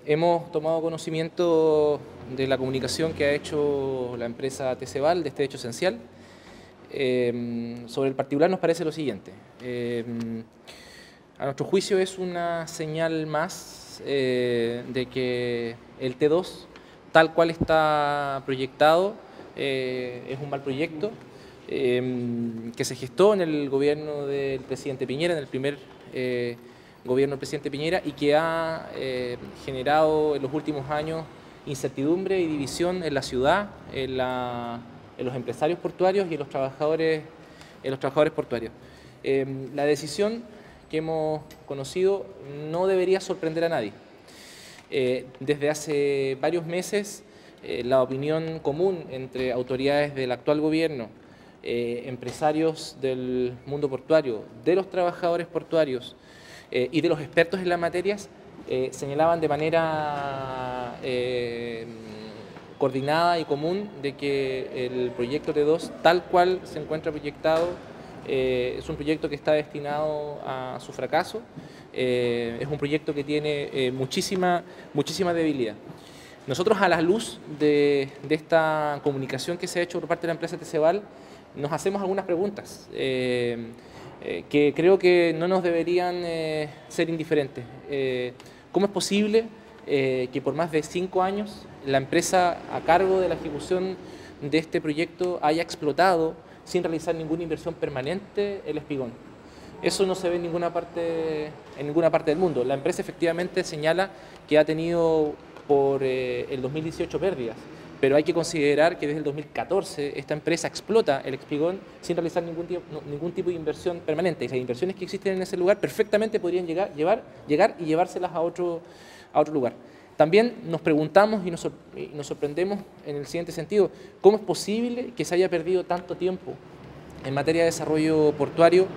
Hemos tomado conocimiento de la comunicación que ha hecho la empresa TCVAL de este hecho esencial. Sobre el particular nos parece lo siguiente. A nuestro juicio es una señal más de que el T2, tal cual está proyectado, es un mal proyecto que se gestó en el gobierno del presidente Piñera, en el primer gobierno del presidente Piñera, y que ha generado en los últimos años incertidumbre y división en la ciudad, en los empresarios portuarios y en los trabajadores portuarios. La decisión que hemos conocido no debería sorprender a nadie. Desde hace varios meses la opinión común entre autoridades del actual gobierno, empresarios del mundo portuario, de los trabajadores portuarios y de los expertos en las materias señalaban de manera coordinada y común de que el proyecto T2, tal cual se encuentra proyectado, es un proyecto que está destinado a su fracaso, es un proyecto que tiene muchísima debilidad. Nosotros, a la luz de esta comunicación que se ha hecho por parte de la empresa TCVAL, nos hacemos algunas preguntas que creo que no nos deberían ser indiferentes. ¿Cómo es posible que por más de 5 años la empresa a cargo de la ejecución de este proyecto haya explotado sin realizar ninguna inversión permanente el espigón? Eso no se ve en ninguna parte del mundo. La empresa efectivamente señala que ha tenido por el 2018 pérdidas, pero hay que considerar que desde el 2014 esta empresa explota el espigón sin realizar ningún tipo de inversión permanente. Y las inversiones que existen en ese lugar perfectamente podrían llegar y llevárselas a otro lugar. También nos preguntamos y nos sorprendemos en el siguiente sentido: ¿cómo es posible que se haya perdido tanto tiempo en materia de desarrollo portuario,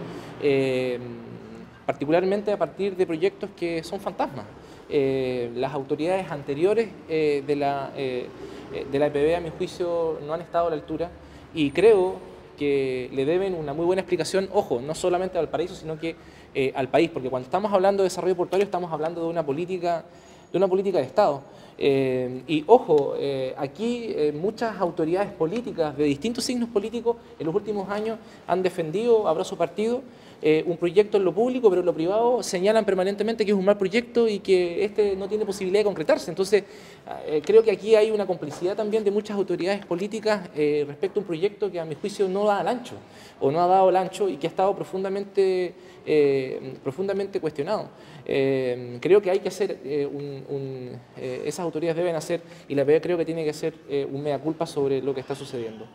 particularmente a partir de proyectos que son fantasmas? Las autoridades anteriores de la EPB, a mi juicio, no han estado a la altura, y creo que le deben una muy buena explicación, ojo, no solamente a Valparaíso, sino que al país, porque cuando estamos hablando de desarrollo portuario estamos hablando de una política de Estado. Y ojo, aquí muchas autoridades políticas de distintos signos políticos en los últimos años han defendido a brazo partido un proyecto en lo público, pero en lo privado señalan permanentemente que es un mal proyecto y que este no tiene posibilidad de concretarse. Entonces, creo que aquí hay una complicidad también de muchas autoridades políticas respecto a un proyecto que a mi juicio no da al ancho, o no ha dado al ancho, y que ha estado profundamente cuestionado. Creo que hay que hacer esas autoridades deben hacer, y la EPB creo que tiene que hacer un mea culpa sobre lo que está sucediendo.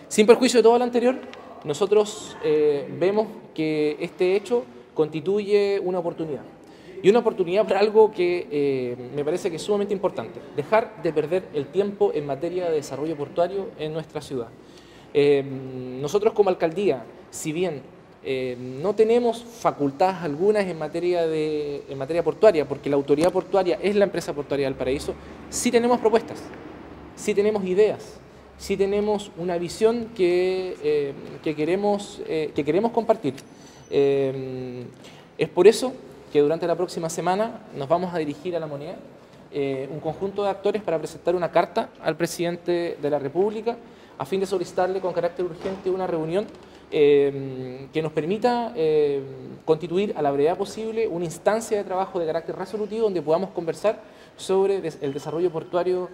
Sin perjuicio de todo lo anterior, nosotros vemos que este hecho constituye una oportunidad. Y una oportunidad para algo que me parece que es sumamente importante: dejar de perder el tiempo en materia de desarrollo portuario en nuestra ciudad. Nosotros como alcaldía, si bien no tenemos facultades algunas en materia portuaria, porque la autoridad portuaria es la empresa portuaria de Valparaíso, sí tenemos propuestas, sí tenemos ideas, sí tenemos una visión que queremos compartir. Es por eso que durante la próxima semana nos vamos a dirigir a La Moneda, un conjunto de actores, para presentar una carta al presidente de la República a fin de solicitarle con carácter urgente una reunión que nos permita constituir a la brevedad posible una instancia de trabajo de carácter resolutivo donde podamos conversar sobre el desarrollo portuario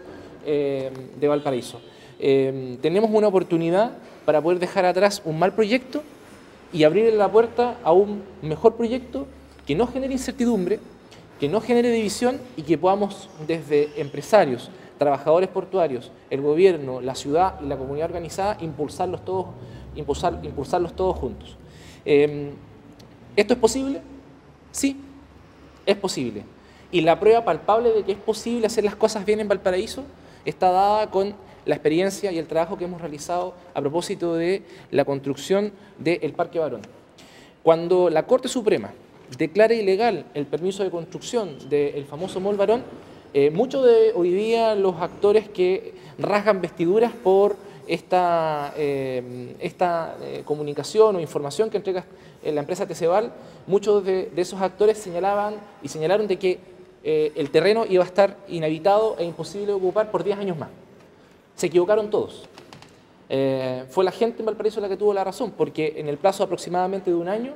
de Valparaíso. Tenemos una oportunidad para poder dejar atrás un mal proyecto y abrir la puerta a un mejor proyecto que no genere incertidumbre, que no genere división, y que podamos, desde empresarios, trabajadores portuarios, el gobierno, la ciudad y la comunidad organizada, impulsarlos todos juntos. ¿Esto es posible? Sí, es posible. Y la prueba palpable de que es posible hacer las cosas bien en Valparaíso está dada con la experiencia y el trabajo que hemos realizado a propósito de la construcción del Parque Barón. Cuando la Corte Suprema declara ilegal el permiso de construcción del famoso Mall Barón, muchos de hoy día los actores que rasgan vestiduras por esta comunicación o información que entrega la empresa TCVAL, muchos de esos actores señalaron de que el terreno iba a estar inhabitado e imposible de ocupar por 10 años más. Se equivocaron todos. Fue la gente en Valparaíso la que tuvo la razón, porque en el plazo aproximadamente de un año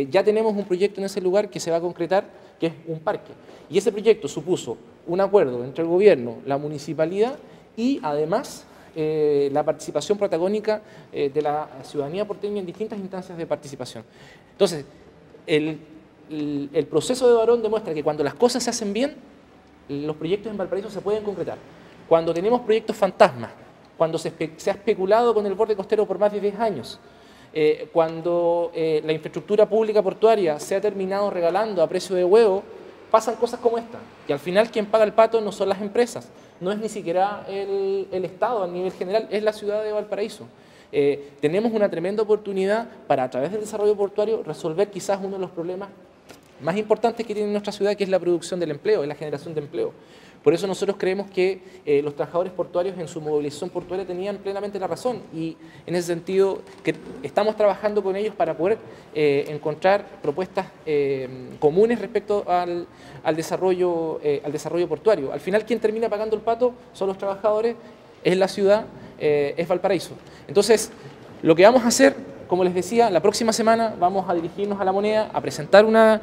ya tenemos un proyecto en ese lugar que se va a concretar, que es un parque. Y ese proyecto supuso un acuerdo entre el gobierno, la municipalidad y además la participación protagónica de la ciudadanía porteña en distintas instancias de participación. Entonces, el proceso de Barón demuestra que cuando las cosas se hacen bien, los proyectos en Valparaíso se pueden concretar. Cuando tenemos proyectos fantasmas, cuando se ha especulado con el borde costero por más de 10 años, cuando la infraestructura pública portuaria se ha terminado regalando a precio de huevo, pasan cosas como esta, que al final quien paga el pato no son las empresas, no es ni siquiera el Estado a nivel general, es la ciudad de Valparaíso. Tenemos una tremenda oportunidad para, a través del desarrollo portuario, resolver quizás uno de los problemas más importantes que tiene nuestra ciudad, que es la producción del empleo, es la generación de empleo. Por eso nosotros creemos que los trabajadores portuarios en su movilización portuaria tenían plenamente la razón y en ese sentido que estamos trabajando con ellos para poder encontrar propuestas comunes respecto al desarrollo portuario. Al final quien termina pagando el pato son los trabajadores, es la ciudad, es Valparaíso. Entonces lo que vamos a hacer, como les decía, la próxima semana vamos a dirigirnos a La Moneda a presentar una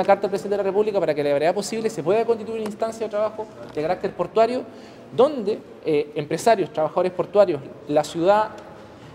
carta al presidente de la República para que a la brevedad posible se pueda constituir una instancia de trabajo de carácter portuario donde empresarios, trabajadores portuarios, la ciudad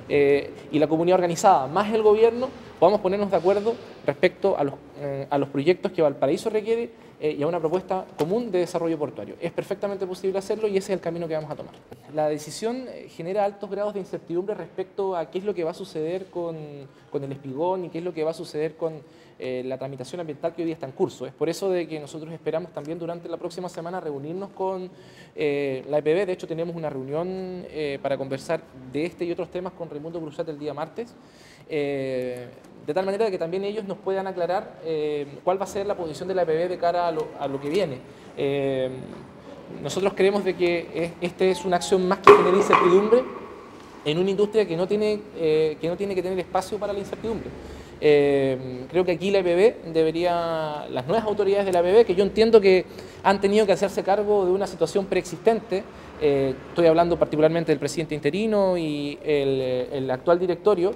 y la comunidad organizada, más el gobierno, podamos ponernos de acuerdo respecto a los proyectos que Valparaíso requiere y a una propuesta común de desarrollo portuario. Es perfectamente posible hacerlo y ese es el camino que vamos a tomar. La decisión genera altos grados de incertidumbre respecto a qué es lo que va a suceder con el espigón y qué es lo que va a suceder con la tramitación ambiental que hoy día está en curso. Es por eso de que nosotros esperamos también durante la próxima semana reunirnos con la EPB. De hecho, tenemos una reunión para conversar de este y otros temas con Raimundo Cruzat el día martes. De tal manera que también ellos nos puedan aclarar cuál va a ser la posición de la EPB de cara a lo que viene. Nosotros creemos de que este es una acción más que genera incertidumbre en una industria que no tiene que tener espacio para la incertidumbre. Creo que aquí la EPB las nuevas autoridades de la EPB, que yo entiendo que han tenido que hacerse cargo de una situación preexistente, estoy hablando particularmente del presidente interino y el actual directorio,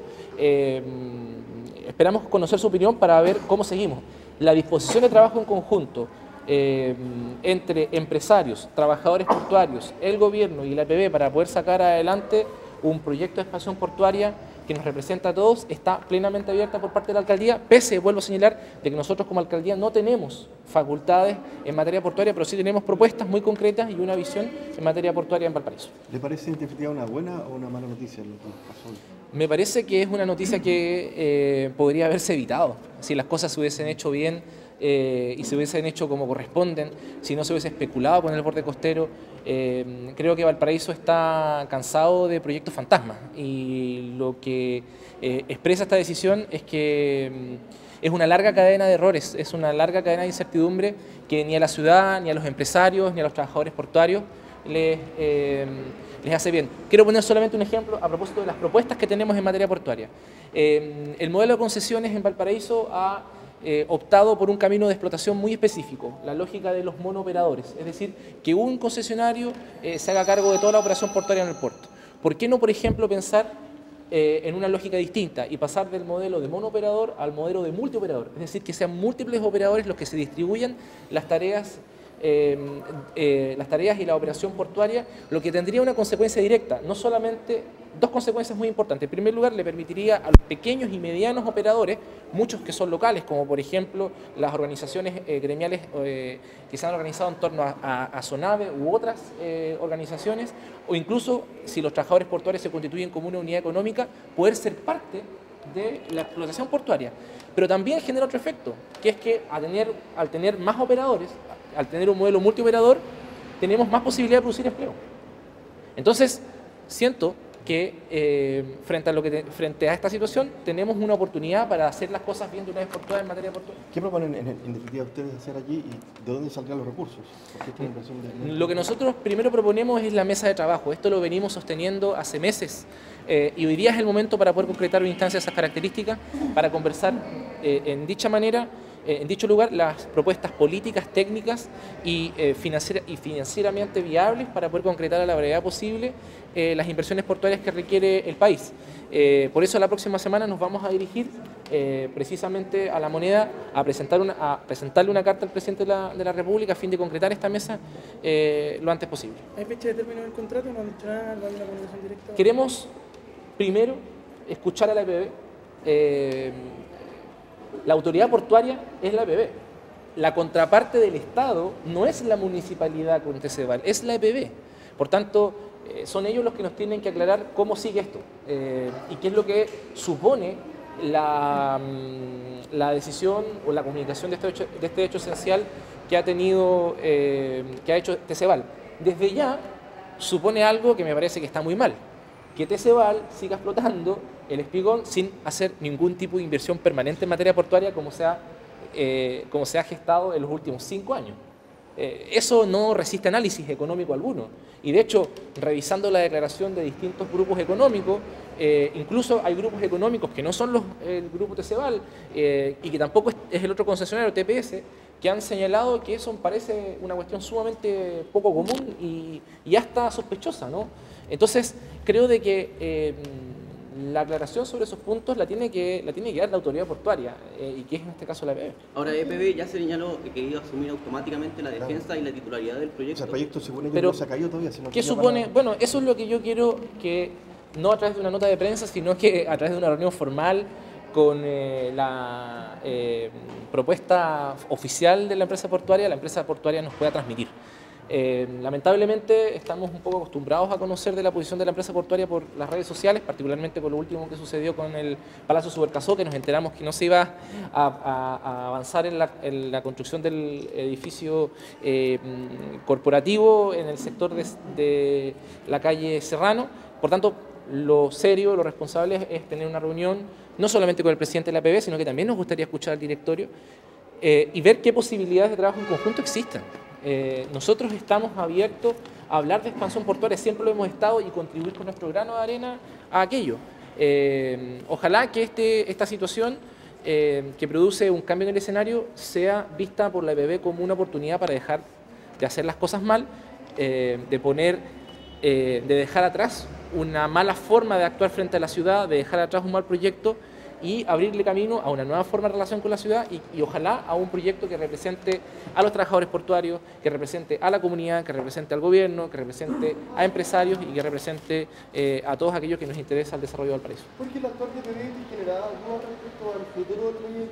esperamos conocer su opinión para ver cómo seguimos. La disposición de trabajo en conjunto entre empresarios, trabajadores portuarios, el gobierno y la EPB para poder sacar adelante un proyecto de expansión portuaria que nos representa a todos está plenamente abierta por parte de la alcaldía, pese, vuelvo a señalar, de que nosotros como alcaldía no tenemos facultades en materia portuaria, pero sí tenemos propuestas muy concretas y una visión en materia portuaria en Valparaíso. ¿Le parece en definitiva una buena o una mala noticia lo que pasó hoy? Me parece que es una noticia que podría haberse evitado, si las cosas se hubiesen hecho bien y se hubiesen hecho como corresponden, si no se hubiese especulado con el borde costero. Creo que Valparaíso está cansado de proyectos fantasmas y lo que expresa esta decisión es que es una larga cadena de errores, es una larga cadena de incertidumbre que ni a la ciudad, ni a los empresarios, ni a los trabajadores portuarios les hace bien. Quiero poner solamente un ejemplo a propósito de las propuestas que tenemos en materia portuaria. El modelo de concesiones en Valparaíso ha optado por un camino de explotación muy específico, la lógica de los monooperadores, es decir, que un concesionario se haga cargo de toda la operación portuaria en el puerto. ¿Por qué no, por ejemplo, pensar en una lógica distinta y pasar del modelo de monooperador al modelo de multioperador? Es decir, que sean múltiples operadores los que se distribuyan las tareas y la operación portuaria, lo que tendría una consecuencia directa, no solamente dos consecuencias muy importantes. En primer lugar, le permitiría a los pequeños y medianos operadores, muchos que son locales, como por ejemplo las organizaciones gremiales que se han organizado en torno a SONAVE u otras organizaciones, o incluso si los trabajadores portuarios se constituyen como una unidad económica, poder ser parte de la explotación portuaria. Pero también genera otro efecto, que es que al tener más operadores, al tener un modelo multioperador, tenemos más posibilidad de producir empleo. Entonces, siento que frente a esta situación tenemos una oportunidad para hacer las cosas bien de una vez por todas en materia portuaria. ¿Qué proponen en definitiva ustedes hacer allí y de dónde saldrán los recursos? Lo que nosotros primero proponemos es la mesa de trabajo. Esto lo venimos sosteniendo hace meses y hoy día es el momento para poder concretar una instancia de esas características, para conversar en dicha manera en dicho lugar las propuestas políticas, técnicas y financieramente viables para poder concretar a la brevedad posible las inversiones portuarias que requiere el país. Por eso la próxima semana nos vamos a dirigir precisamente a La Moneda a presentarle una carta al presidente de la República a fin de concretar esta mesa lo antes posible. ¿Hay fecha de término del contrato? ¿No han dicho nada? ¿No hay una comunicación directa? Queremos primero escuchar a la EPB. La autoridad portuaria es la EPB. La contraparte del Estado no es la municipalidad con TECEVAL, es la EPB. Por tanto, son ellos los que nos tienen que aclarar cómo sigue esto y qué es lo que supone la decisión o la comunicación de este hecho esencial que ha hecho TECEVAL. Desde ya supone algo que me parece que está muy mal, que TECEVAL siga explotando el espigón sin hacer ningún tipo de inversión permanente en materia portuaria como se ha gestado en los últimos 5 años. Eso no resiste análisis económico alguno. Y de hecho, revisando la declaración de distintos grupos económicos, incluso hay grupos económicos que no son el grupo TECEVAL y que tampoco es el otro concesionario, TPS, que han señalado que eso me parece una cuestión sumamente poco común y hasta sospechosa, ¿no? Entonces, creo de que la aclaración sobre esos puntos la tiene que dar la autoridad portuaria y que es en este caso la EPB. Ahora, EPB ya señaló que quería asumir automáticamente la defensa y la titularidad del proyecto. O sea, el proyecto según ellos Pero, no se ha caído todavía. Sino ¿qué que supone? Bueno, eso es lo que yo quiero que, no a través de una nota de prensa, sino que a través de una reunión formal con la propuesta oficial de la empresa portuaria nos pueda transmitir. Lamentablemente estamos un poco acostumbrados a conocer de la posición de la empresa portuaria por las redes sociales, particularmente con lo último que sucedió con el Palacio Subercasó, que nos enteramos que no se iba a avanzar en la construcción del edificio corporativo en el sector de la calle Serrano. Por tanto, lo serio, lo responsable es tener una reunión no solamente con el presidente de la EPB, sino que también nos gustaría escuchar al directorio y ver qué posibilidades de trabajo en conjunto existen. Nosotros estamos abiertos a hablar de expansión portuaria, siempre lo hemos estado, y contribuir con nuestro grano de arena a aquello. Ojalá que esta situación que produce un cambio en el escenario sea vista por la EPB como una oportunidad para dejar de hacer las cosas mal, de dejar atrás una mala forma de actuar frente a la ciudad, de dejar atrás un mal proyecto y abrirle camino a una nueva forma de relación con la ciudad y ojalá a un proyecto que represente a los trabajadores portuarios, que represente a la comunidad, que represente al gobierno, que represente a empresarios y que represente a todos aquellos que nos interesa el desarrollo del país. ¿Por qué el actor de TV te generaba dudas respecto al futuro del muelle de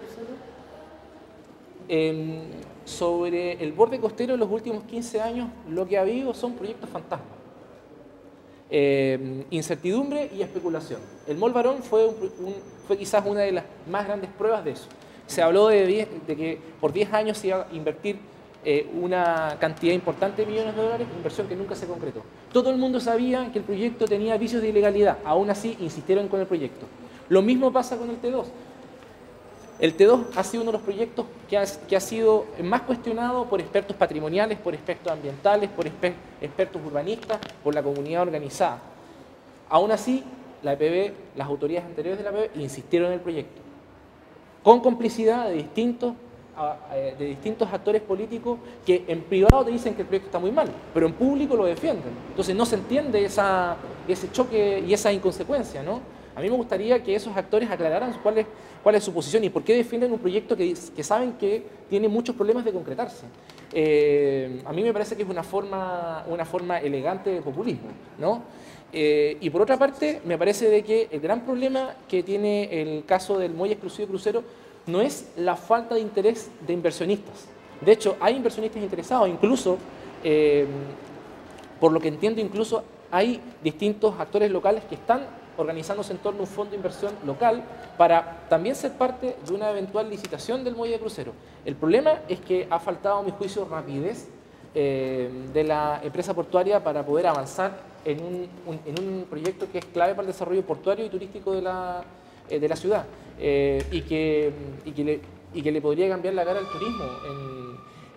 crucero? Sobre el borde costero en los últimos 15 años lo que ha habido son proyectos fantasmas. Incertidumbre y especulación. El Mall Barón fue quizás una de las más grandes pruebas de eso. Se habló de que por 10 años se iba a invertir una cantidad importante de millones de dólares, inversión que nunca se concretó. Todo el mundo sabía que el proyecto tenía vicios de ilegalidad, aún así insistieron con el proyecto. Lo mismo pasa con el T2. El T2 ha sido uno de los proyectos que ha sido más cuestionado por expertos patrimoniales, por expertos ambientales, por expertos urbanistas, por la comunidad organizada. Aún así, la EPB, las autoridades anteriores de la EPB insistieron en el proyecto, con complicidad de distintos actores políticos que en privado te dicen que el proyecto está muy mal, pero en público lo defienden. Entonces no se entiende ese choque y esa inconsecuencia, ¿no? A mí me gustaría que esos actores aclararan cuál es su posición y por qué defienden un proyecto que saben que tiene muchos problemas de concretarse. A mí me parece que es una forma elegante de populismo, ¿no? Y por otra parte, me parece de que el gran problema que tiene el caso del muelle exclusivo de crucero no es la falta de interés de inversionistas. De hecho, hay inversionistas interesados, incluso, por lo que entiendo, incluso hay distintos actores locales que están organizándose en torno a un fondo de inversión local para también ser parte de una eventual licitación del muelle de crucero. El problema es que ha faltado, a mi juicio, rapidez de la empresa portuaria para poder avanzar en un proyecto que es clave para el desarrollo portuario y turístico de la ciudad y que le podría cambiar la cara al turismo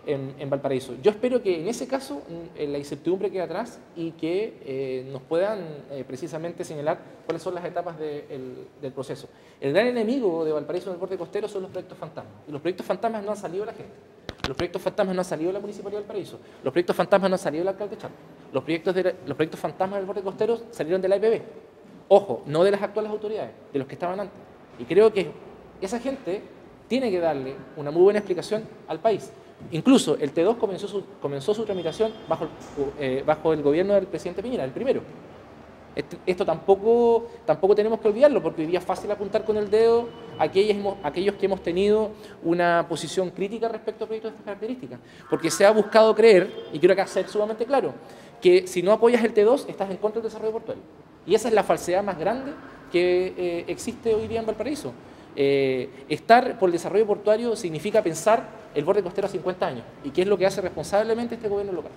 en Valparaíso. Yo espero que en ese caso la incertidumbre quede atrás y que nos puedan precisamente señalar cuáles son las etapas del proceso. El gran enemigo de Valparaíso en el borde costero son los proyectos fantasmas. Y los proyectos fantasmas no han salido de la gente. Los proyectos fantasmas no han salido de la Municipalidad de Valparaíso. Los proyectos fantasmas no han salido del alcalde Charco. Los proyectos fantasmas del borde costero salieron de la IPB. Ojo, no de las actuales autoridades, de los que estaban antes. Y creo que esa gente tiene que darle una muy buena explicación al país. Incluso el T2 comenzó su tramitación bajo el gobierno del presidente Piñera, el primero. Esto tampoco tenemos que olvidarlo, porque hoy día es fácil apuntar con el dedo a aquellos que hemos tenido una posición crítica respecto a proyectos de estas características. Porque se ha buscado creer, y quiero acá ser sumamente claro, que si no apoyas el T2 estás en contra del desarrollo portuario. Y esa es la falsedad más grande que existe hoy día en Valparaíso. Estar por el desarrollo portuario significa pensar el borde costero a 50 años, y qué es lo que hace responsablemente este gobierno local.